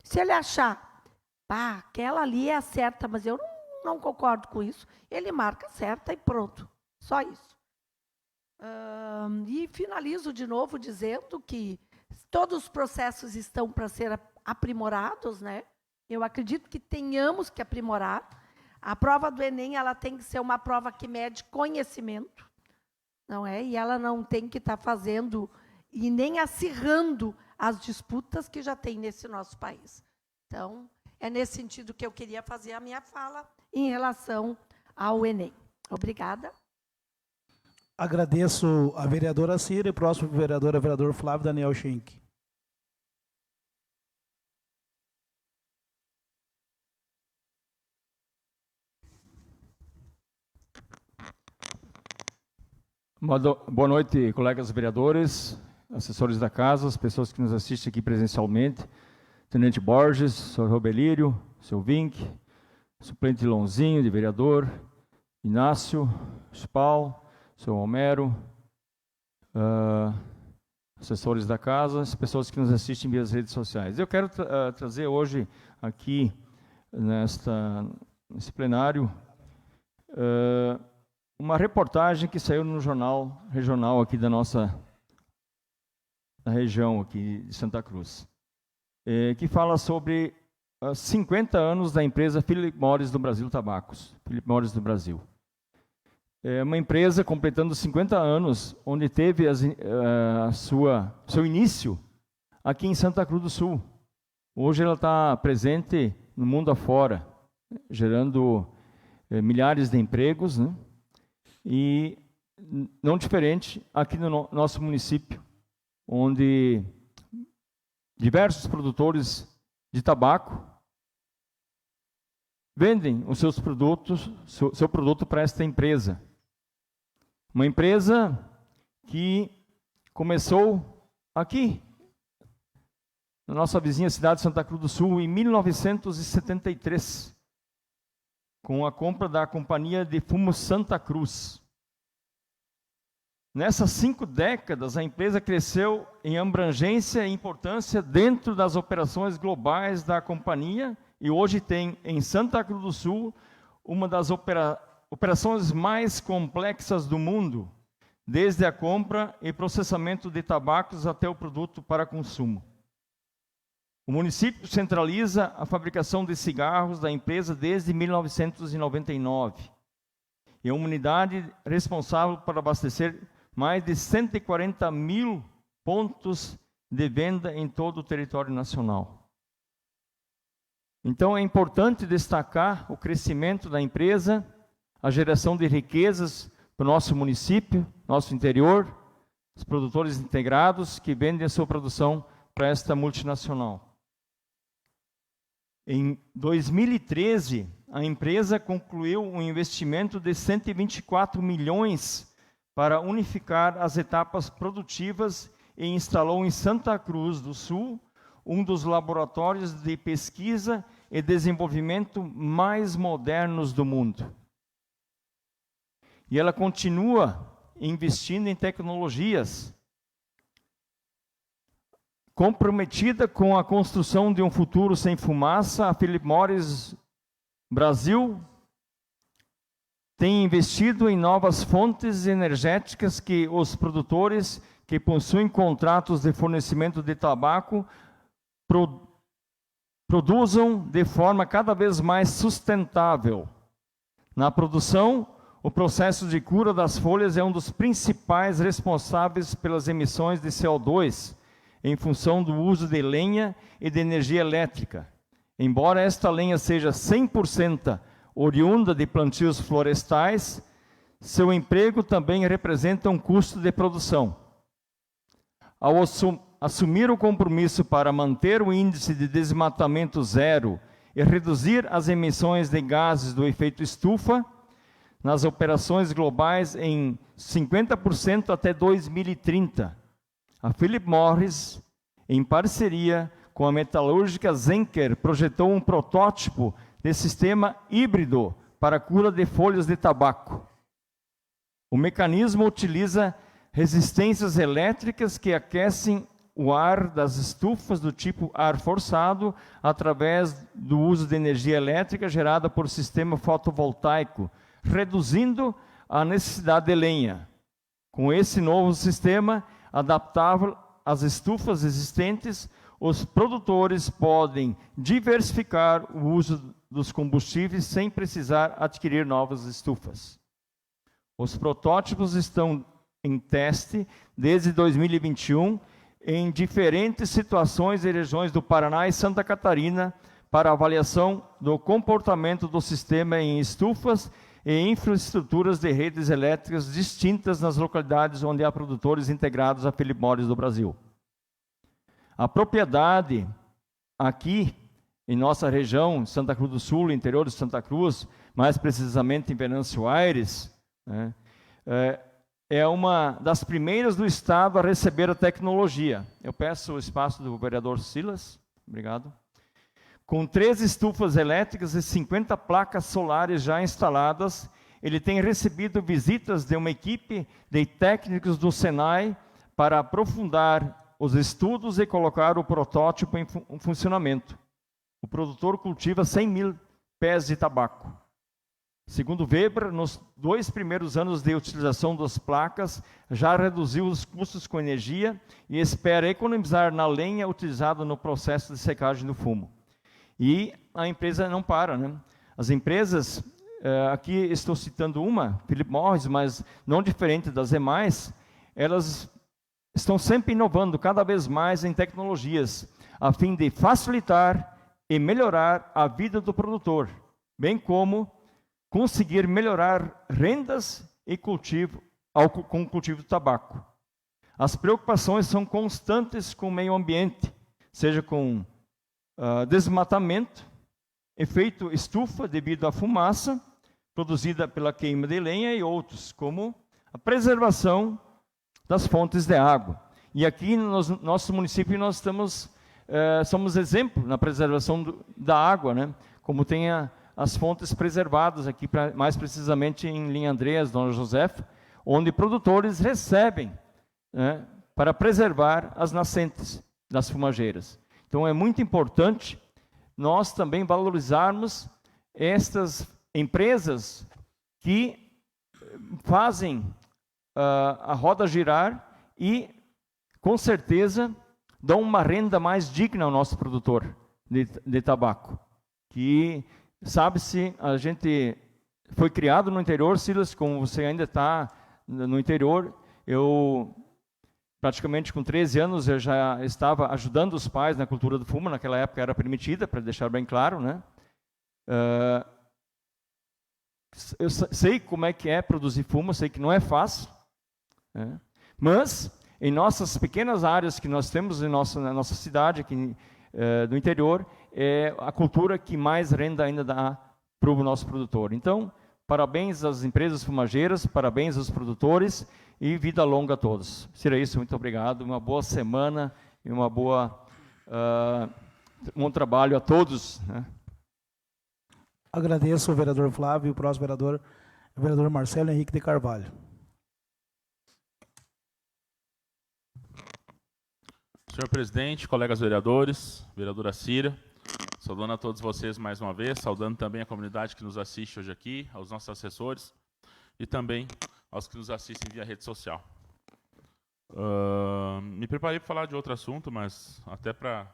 Se ele achar, aquela ali é a certa, mas eu não concordo com isso, ele marca certa e pronto. Só isso. E finalizo de novo dizendo que todos os processos estão para ser aprimorados, né? Eu acredito que tenhamos que aprimorar. A prova do Enem, ela tem que ser uma prova que mede conhecimento, não é? E ela não tem que estar fazendo e nem acirrando as disputas que já tem nesse nosso país. Então, é nesse sentido que eu queria fazer a minha fala em relação ao Enem. Obrigada. Agradeço a vereadora Cira e próximo vereador Flávio Daniel Schenck. Boa noite, colegas vereadores, assessores da casa, as pessoas que nos assistem aqui presencialmente. Tenente Borges, senhor Robelírio, seu Vink, suplente Lonzinho, de vereador, Inácio, Spal, seu Homero, assessores da casa, as pessoas que nos assistem via redes sociais. Eu quero trazer hoje aqui, nesse plenário, uma reportagem que saiu no jornal regional aqui da região aqui de Santa Cruz, que fala sobre 50 anos da empresa Philip Morris do Brasil Tabacos, Philip Morris do Brasil. É uma empresa completando 50 anos, onde teve seu início aqui em Santa Cruz do Sul. Hoje ela está presente no mundo afora, gerando milhares de empregos, né? E não diferente aqui no nosso município, onde diversos produtores de tabaco vendem os seus produtos, seu produto para esta empresa. Uma empresa que começou aqui, na nossa vizinha cidade de Santa Cruz do Sul, em 1973, com a compra da Companhia de Fumo Santa Cruz. Nessas 5 décadas, a empresa cresceu em abrangência e importância dentro das operações globais da companhia e hoje tem em Santa Cruz do Sul uma das operações mais complexas do mundo, desde a compra e processamento de tabacos até o produto para consumo. O município centraliza a fabricação de cigarros da empresa desde 1999. É uma unidade responsável por abastecer mais de 140 mil pontos de venda em todo o território nacional. Então é importante destacar o crescimento da empresa, a geração de riquezas para o nosso município, nosso interior, os produtores integrados que vendem a sua produção para esta multinacional. Em 2013, a empresa concluiu um investimento de 124 milhões para unificar as etapas produtivas e instalou em Santa Cruz do Sul um dos laboratórios de pesquisa e desenvolvimento mais modernos do mundo. E ela continua investindo em tecnologias, comprometida com a construção de um futuro sem fumaça. A Philip Morris Brasil tem investido em novas fontes energéticas que os produtores que possuem contratos de fornecimento de tabaco produzam de forma cada vez mais sustentável. Na produção, o processo de cura das folhas é um dos principais responsáveis pelas emissões de CO2, em função do uso de lenha e de energia elétrica. Embora esta lenha seja 100% oriunda de plantios florestais, seu emprego também representa um custo de produção. Ao assumir o compromisso para manter o índice de desmatamento zero e reduzir as emissões de gases do efeito estufa nas operações globais em 50% até 2030, a Philip Morris, em parceria com a metalúrgica Zenker, projetou um protótipo de sistema híbrido para a cura de folhas de tabaco. O mecanismo utiliza resistências elétricas que aquecem o ar das estufas do tipo ar forçado através do uso de energia elétrica gerada por sistema fotovoltaico, reduzindo a necessidade de lenha. Com esse novo sistema adaptável às estufas existentes, os produtores podem diversificar o uso dos combustíveis sem precisar adquirir novas estufas. Os protótipos estão em teste desde 2021 em diferentes situações e regiões do Paraná e Santa Catarina para avaliação do comportamento do sistema em estufas e infraestruturas de redes elétricas distintas nas localidades onde há produtores integrados à Philip Morris do Brasil. A propriedade aqui em nossa região, Santa Cruz do Sul, interior de Santa Cruz, mais precisamente em Venâncio Aires, né, é uma das primeiras do estado a receber a tecnologia. Eu peço o espaço do vereador Silas. Obrigado. Com 13 estufas elétricas e 50 placas solares já instaladas, ele tem recebido visitas de uma equipe de técnicos do Senai para aprofundar os estudos e colocar o protótipo em funcionamento. O produtor cultiva 100 mil pés de tabaco. Segundo Weber, nos 2 primeiros anos de utilização das placas, já reduziu os custos com energia e espera economizar na lenha utilizada no processo de secagem do fumo. E a empresa não para, né? As empresas, aqui estou citando uma, Philip Morris, mas não diferente das demais, elas estão sempre inovando cada vez mais em tecnologias, a fim de facilitar e melhorar a vida do produtor, bem como conseguir melhorar rendas e cultivo, com o cultivo do tabaco. As preocupações são constantes com o meio ambiente, seja com desmatamento, efeito estufa devido à fumaça produzida pela queima de lenha e outros, como a preservação das fontes de água. E aqui no nosso município nós somos exemplo na preservação da água, né? Como tem as fontes preservadas aqui, mais precisamente em Linha Andreas, Dona Josefa, onde produtores recebem, né, para preservar as nascentes das fumageiras. Então é muito importante nós também valorizarmos estas empresas que fazem a roda girar e, com certeza, dão uma renda mais digna ao nosso produtor de tabaco. Que, sabe-se, a gente foi criado no interior, Silas, como você ainda está no interior, eu praticamente com 13 anos eu já estava ajudando os pais na cultura do fumo, naquela época era permitida, para deixar bem claro, né? Eu sei como é que é produzir fumo, sei que não é fácil, né? Mas em nossas pequenas áreas que nós temos na nossa cidade, aqui do interior, é a cultura que mais renda ainda dá para o nosso produtor. Então, parabéns às empresas fumageiras, parabéns aos produtores e vida longa a todos. Será isso, muito obrigado, uma boa semana e um bom trabalho a todos, né? Agradeço o vereador Flávio e o próximo vereador, o vereador Marcelo Henrique de Carvalho. Senhor presidente, colegas vereadores, vereadora Cira, saudando a todos vocês mais uma vez, saudando também a comunidade que nos assiste hoje aqui, aos nossos assessores e também aos que nos assistem via rede social. Me preparei para falar de outro assunto, mas até para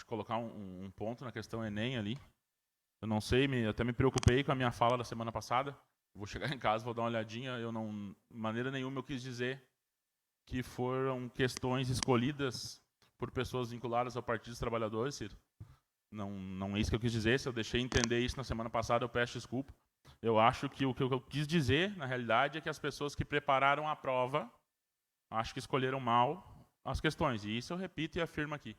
colocar um ponto na questão Enem ali. Eu não sei, até me preocupei com a minha fala da semana passada. Vou chegar em casa, vou dar uma olhadinha. Eu não, de maneira nenhuma, eu quis dizer que foram questões escolhidas por pessoas vinculadas ao Partido dos Trabalhadores, Ciro. Não é isso que eu quis dizer. Se eu deixei entender isso na semana passada, eu peço desculpa. Eu acho que o que eu quis dizer, na realidade, é que as pessoas que prepararam a prova, acho que escolheram mal as questões. E isso eu repito e afirmo aqui.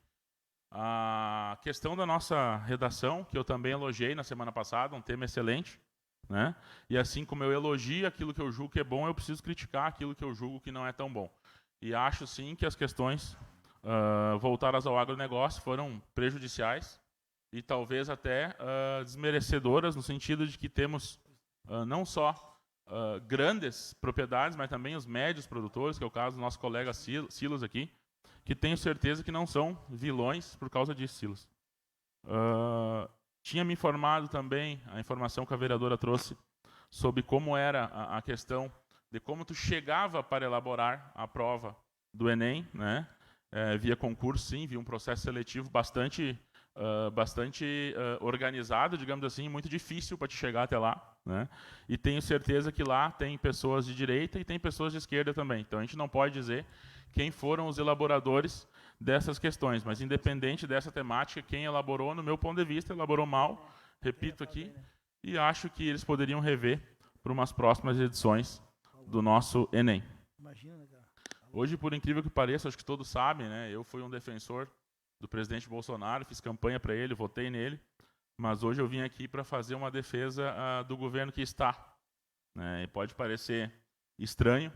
A questão da nossa redação, que eu também elogiei na semana passada, um tema excelente, né? E assim como eu elogio aquilo que eu julgo que é bom, eu preciso criticar aquilo que eu julgo que não é tão bom. E acho sim que as questões voltadas ao agronegócio foram prejudiciais e talvez até desmerecedoras, no sentido de que temos não só grandes propriedades, mas também os médios produtores, que é o caso do nosso colega Silas aqui, que tenho certeza que não são vilões por causa disso, Silas. Tinha me informado também, a informação que a vereadora trouxe, sobre como era a questão de como tu chegava para elaborar a prova do Enem, né? Via concurso, sim, via um processo seletivo bastante organizado, digamos assim, muito difícil para te chegar até lá, né? E tenho certeza que lá tem pessoas de direita e tem pessoas de esquerda também. Então a gente não pode dizer quem foram os elaboradores dessas questões, mas independente dessa temática, quem elaborou, no meu ponto de vista, elaborou mal, repito aqui, e acho que eles poderiam rever para umas próximas edições do nosso Enem. Hoje, por incrível que pareça, acho que todos sabem, né? Eu fui um defensor do presidente Bolsonaro, fiz campanha para ele, votei nele, mas hoje eu vim aqui para fazer uma defesa do governo que está, né? E pode parecer estranho,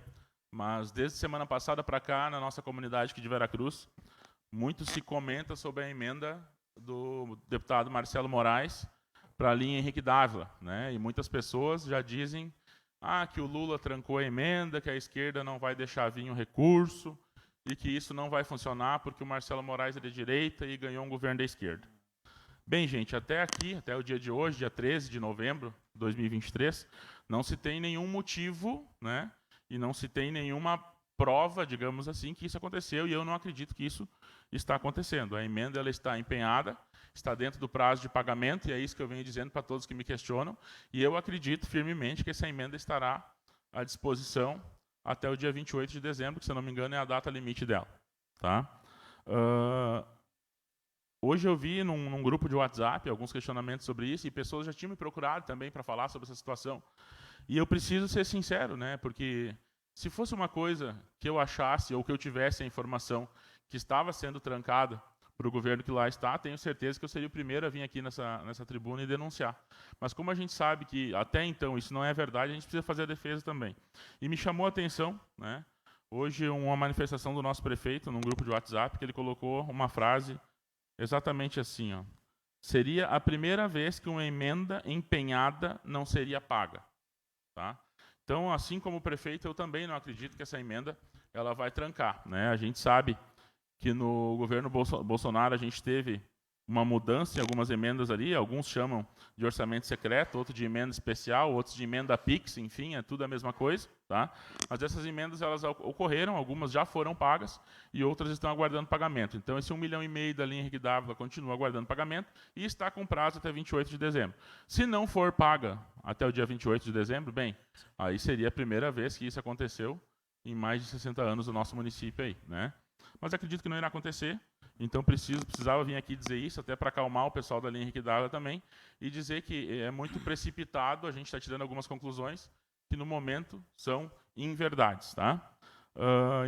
mas desde semana passada para cá, na nossa comunidade aqui de Veracruz, muito se comenta sobre a emenda do deputado Marcelo Moraes para a linha Henrique Dávila, né? E muitas pessoas já dizem que o Lula trancou a emenda, que a esquerda não vai deixar vir um recurso e que isso não vai funcionar porque o Marcelo Moraes é de direita e ganhou um governo da esquerda. Bem, gente, até aqui, até o dia de hoje, dia 13 de novembro de 2023, não se tem nenhum motivo, né? E não se tem nenhuma prova, digamos assim, que isso aconteceu, e eu não acredito que isso está acontecendo. A emenda ela está empenhada, está dentro do prazo de pagamento, e é isso que eu venho dizendo para todos que me questionam, e eu acredito firmemente que essa emenda estará à disposição até o dia 28 de dezembro, que, se eu não me engano, é a data limite dela. Tá? Hoje eu vi num grupo de WhatsApp alguns questionamentos sobre isso, e pessoas já tinham me procurado também para falar sobre essa situação. E eu preciso ser sincero, né? Porque se fosse uma coisa que eu achasse ou que eu tivesse a informação que estava sendo trancada para o governo que lá está, tenho certeza que eu seria o primeiro a vir aqui nessa tribuna e denunciar. Mas como a gente sabe que até então isso não é verdade, a gente precisa fazer a defesa também. E me chamou a atenção, né? Hoje, uma manifestação do nosso prefeito num grupo de WhatsApp, que ele colocou uma frase exatamente assim, ó: seria a primeira vez que uma emenda empenhada não seria paga. Tá? Então, assim como o prefeito, eu também não acredito que essa emenda ela vai trancar, né? A gente sabe que no governo Bolsonaro a gente teve uma mudança em algumas emendas ali, alguns chamam de orçamento secreto, outros de emenda especial, outros de emenda PIX, enfim, é tudo a mesma coisa, tá? Mas essas emendas elas ocorreram, algumas já foram pagas e outras estão aguardando pagamento. Então, esse 1,5 milhão da linha Henrique Dávila continua aguardando pagamento e está com prazo até 28 de dezembro. Se não for paga até o dia 28 de dezembro, bem, aí seria a primeira vez que isso aconteceu em mais de 60 anos do nosso município aí, né? Mas acredito que não irá acontecer. Então, precisava vir aqui dizer isso, até para acalmar o pessoal da linha Henrique Dávila também, e dizer que é muito precipitado, a gente está tirando algumas conclusões que, no momento, são inverdades. Tá?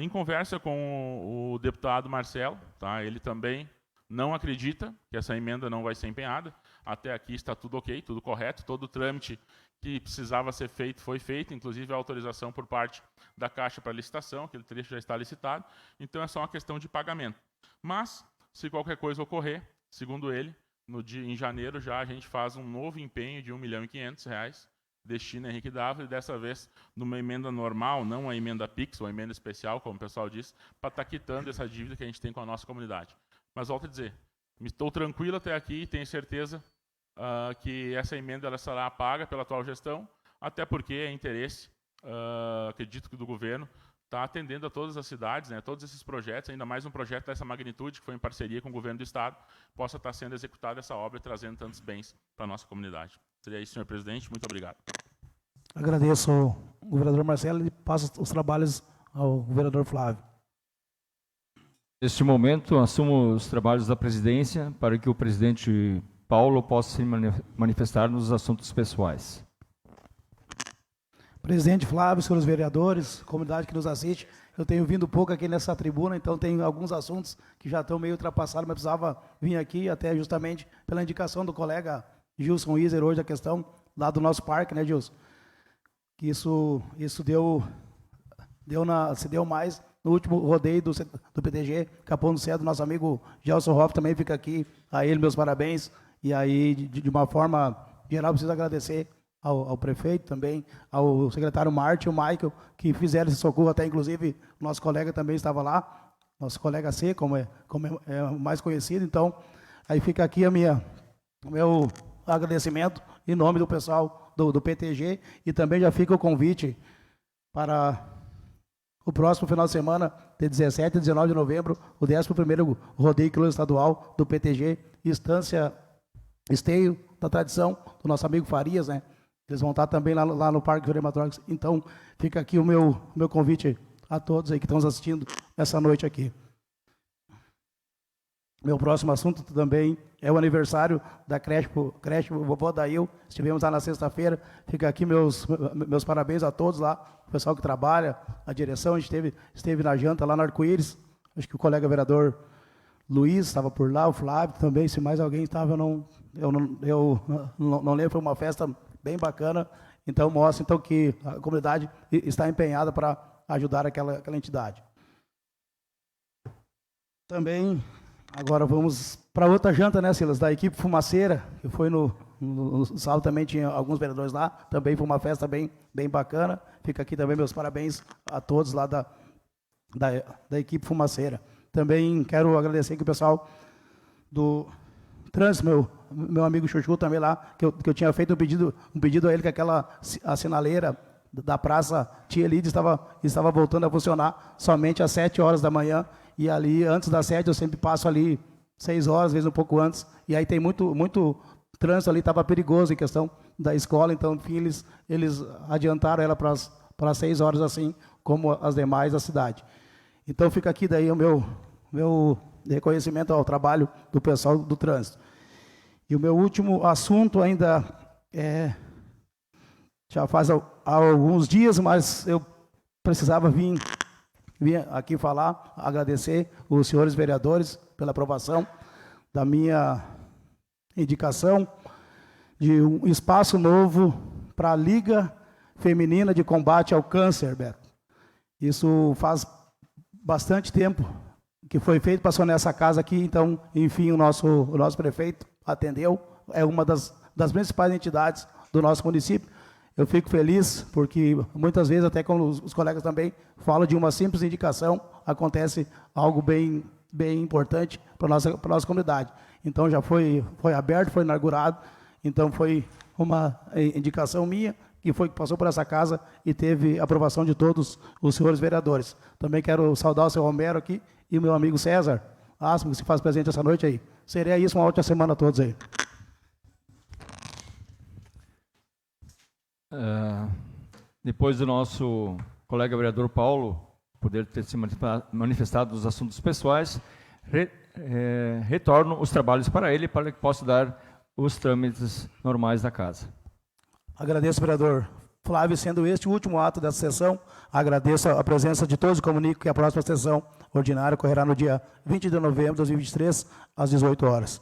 Em conversa com o deputado Marcelo, tá? Ele também não acredita que essa emenda não vai ser empenhada. Até aqui está tudo ok, tudo correto, todo o trâmite que precisava ser feito foi feito, inclusive a autorização por parte da Caixa para licitação, aquele trecho já está licitado, então é só uma questão de pagamento. Mas, se qualquer coisa ocorrer, segundo ele, em janeiro já a gente faz um novo empenho de R$ 1.500.000, destina a Henrique Dávila, e dessa vez numa emenda normal, não a emenda PIX, ou a emenda especial, como o pessoal diz, para estar quitando essa dívida que a gente tem com a nossa comunidade. Mas volto a dizer, estou tranquilo até aqui e tenho certeza que essa emenda ela será paga pela atual gestão, até porque é interesse, acredito que do governo, está atendendo a todas as cidades, né, todos esses projetos, ainda mais um projeto dessa magnitude, que foi em parceria com o governo do Estado, possa estar sendo executada essa obra e trazendo tantos bens para a nossa comunidade. Seria isso, senhor presidente. Muito obrigado. Agradeço ao governador Marcelo e passo os trabalhos ao governador Flávio. Neste momento, assumo os trabalhos da presidência para que o presidente Paulo possa se manifestar nos assuntos pessoais. Presidente Flávio, senhores vereadores, comunidade que nos assiste, eu tenho vindo pouco aqui nessa tribuna, então tem alguns assuntos que já estão meio ultrapassados, mas precisava vir aqui, até justamente pela indicação do colega Gilson Iser, hoje a questão lá do nosso parque, né, Gilson? Que isso se deu mais no último rodeio do PTG, Capão do Cedro, nosso amigo Gelson Hoff também fica aqui, a ele meus parabéns, e aí, de uma forma geral, preciso agradecer ao prefeito também, ao secretário Marte e o Michael, que fizeram esse socorro, até inclusive o nosso colega também estava lá, nosso colega C, como é mais conhecido, então, aí fica aqui o meu agradecimento em nome do pessoal do PTG, e também já fica o convite para o próximo final de semana, de 17 e 19 de novembro, o 11º rodeio quilômetro estadual do PTG, Esteio da tradição do nosso amigo Farias, né? Eles vão estar também lá no Parque Verematórico. Então, fica aqui o meu convite a todos aí que estão nos assistindo essa noite aqui. Meu próximo assunto também é o aniversário da creche Vovó Dail. Estivemos lá na sexta-feira. Fica aqui meus parabéns a todos lá, o pessoal que trabalha, a direção. A gente esteve na janta lá no Arco-Íris. Acho que o colega vereador Luiz estava por lá, o Flávio também. Se mais alguém estava, eu não lembro. Foi uma festa bem bacana. Então, mostra então, que a comunidade está empenhada para ajudar aquela entidade. Também... Agora vamos para outra janta, né, Silas, da equipe Fumaceira, que foi no sábado, também tinha alguns vereadores lá, também foi uma festa bem bacana. Fica aqui também meus parabéns a todos lá da equipe Fumaceira. Também quero agradecer aqui o pessoal do trânsito, meu amigo Chuchu também lá, que eu tinha feito um pedido a ele que a sinaleira da Praça Tia Lídia estava voltando a funcionar somente às 7 horas da manhã, e ali, antes das 7, eu sempre passo ali 6 horas, às vezes um pouco antes, e aí tem muito trânsito ali, estava perigoso em questão da escola, então, enfim, eles adiantaram ela para as 6 horas, assim como as demais da cidade. Então, fica aqui daí o meu reconhecimento ao trabalho do pessoal do trânsito. E o meu último assunto ainda já faz alguns dias, mas eu precisava vir aqui falar, agradecer os senhores vereadores pela aprovação da minha indicação de um espaço novo para a Liga Feminina de Combate ao Câncer, Beto. Isso faz bastante tempo que foi feito, passou nessa casa aqui, então, enfim, o nosso prefeito atendeu, é uma das principais entidades do nosso município. Eu fico feliz porque muitas vezes, até como os colegas também falam de uma simples indicação, acontece algo bem importante para a nossa comunidade. Então já foi aberto, foi inaugurado, então foi uma indicação minha, que passou por essa casa e teve aprovação de todos os senhores vereadores. Também quero saudar o seu Romero aqui e o meu amigo César Asmo, que se faz presente essa noite aí. Seria isso, uma ótima semana a todos aí. Depois do nosso colega vereador Paulo poder ter se manifestado nos assuntos pessoais, retorno os trabalhos para ele, para que possa dar os trâmites normais da casa. Agradeço, vereador Flávio, sendo este o último ato dessa sessão. Agradeço a presença de todos e comunico que a próxima sessão ordinária ocorrerá no dia 20 de novembro de 2023, às 18 horas.